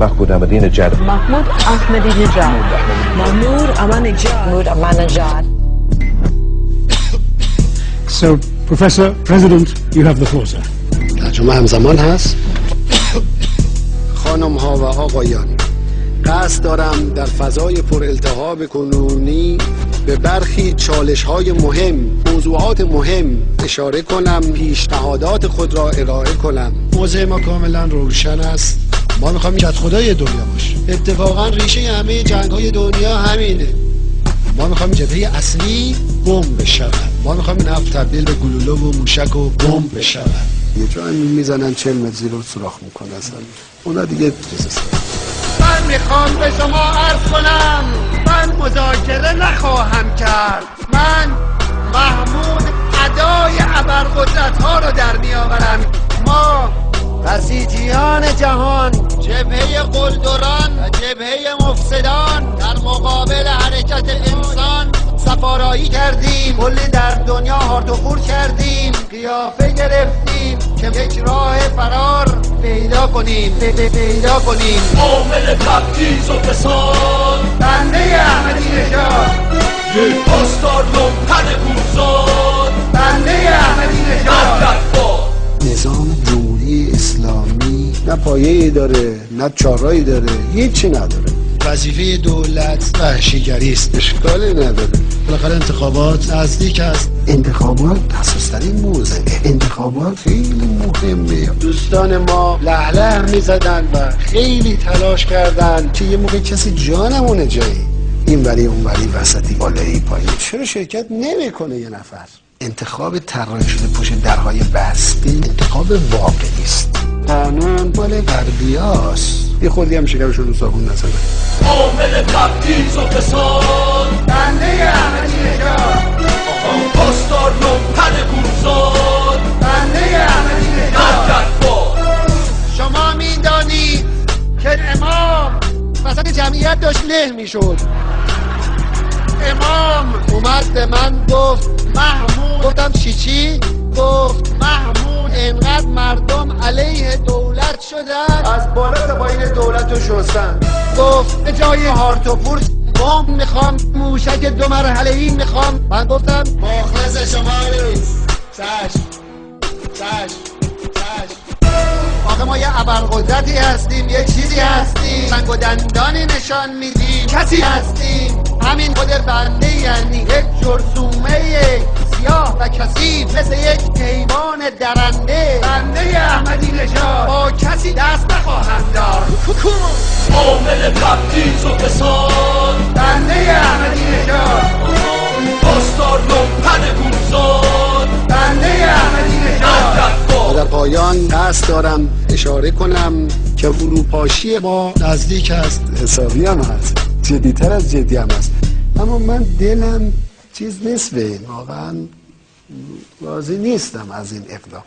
Mahmoud Ahmadinejad. Mahmoud Ahmadinejad. Mahmoud Ahmadinejad. So, Professor, President, you have the floor, sir. ترجمه همزمان هست. خانم ها و آقایان، قصد دارم در فضای پر التهاب کنونی به برخی چالش های مهم، موضوعات مهم اشاره کنم، پیشنهادات خود را ارائه کنم. موضوع ما کاملا روشن است. ما میخوایم کت خدای دنیا باشه. اتفاقا ریشه همه جنگ های دنیا همینه. ما میخوایم جبهه اصلی بمب بشود. ما میخوایم نفت تبدیل به گلوله و موشک و بمب بشود. یه جایی میزنن 40 متر زیر رو سوراخ میکنن اصلا. اونا دیگه من میخوام به شما عرض کنم، من مذاکره نخواهم کرد. من محمود ادای ابرقدرت ها رو در میآورم. ما بسیجیان جهان، جبهه قلدران و جبهه مفسدان در مقابل حرکت انسان سفارایی کردیم. کلی در دنیا هارتوفور کردیم، قیافه گرفتیم که یک راه فرار پیدا کنیم. عامل تبعیض و فساد، بنده احمدی‌نژاد، یک پاسدار لومپن گوزاد، بنده احمدی‌نژاد. نظام جمهوری اسلامی نه پایه‌ای داره، نه چاره‌ای داره، هیچی نداره. وظیفه دولت وحشیگری است، اشکالی نداره. بالاخره انتخابات نزدیک است. انتخابات حساس‌ترین موضوع. انتخابات خیلی مهمه. دوستان ما لهله می‌زدن و خیلی تلاش کردن که یه موقع کسی جانمونه جایی. این ولی اون ولی وسطی بالایی پایین. چرا شرکت نمی‌کنه یه نفر؟ انتخاب طراحی شده پشت درهای بسته انتخاب واقعی است. قانون مال غربیاست. یه خودی هم شکرشون رو صابون نزنه. عامل تبعیض و فساد، بنده احمدی‌نژاد، پاسدار لومپن گوزاد، بنده احمدی‌نژاد. شما میدانید که امام وسط جمعیت داشت له میشد. امام اومد به من گفت محمود. گفتم چی؟ گفت محمود اینقدر مردم علیه دولت شدن از بالا تا پایین دولت رو شستن. گفت به جای هارتوفور بمب میخوام، موشک 2 مرحله‌ای میخوام. من گفتم مخلص شما نیست. چشم. آخه ما یه ابرقدرتی هستیم، یه چیزی هستیم، سنگ و دندانی نشان میدیم، کسی هستیم. همین خود بنده یعنی یک جرثومه سیاه و کثیف مثل یک حیوان درنده. بنده احمدی‌نژاد، با کسی دست نخواهم داد. عامل تبعیض و فساد، بنده احمدی‌نژاد، پاسدار لومپن گوزاد، بنده احمدی‌نژاد. در پایان قصد دارم اشاره کنم که فروپاشی ما نزدیک است. حسابی هم هست، جدیتر از جدی هم هست. اما من دلم چیز نیست به این، واقعا راضی نیستم از این اقدام.